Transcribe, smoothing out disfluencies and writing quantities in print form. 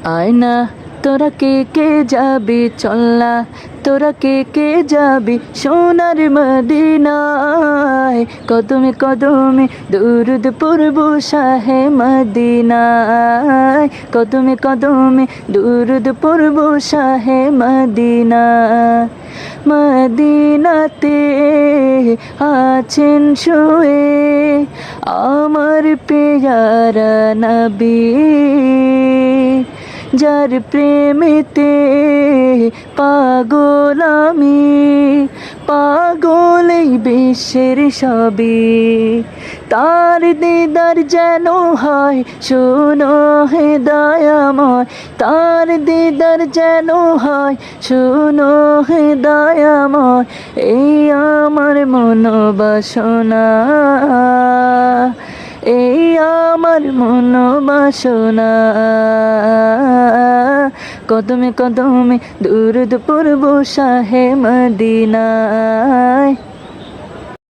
আয়না তোরা কে কে যাবি চল্লা, তোরা কে কে যাবি সোনার মদিনায়। কদমে কদমে দুরুদ পড়ব শাহে মদিনায়, কদমে কদমে দুরুদ পড়ব শাহে মদিনায়। মদিনাতে আছেন শুয়ে আমার পেয়ারা নবী, যার প্রেমেতে পাগল আমি, পাগল এই বিশ্বের সবই। তার দিদার যেন হয় শোনো হে দয়াময়, তার দিদার যেন হয় শোনো হে দয়াময়। এই আমার মনোবাসনা, এই আমার মনোবাসনা। কদমে কদমে দুরুদ পড়ব শাহে মদিনায়।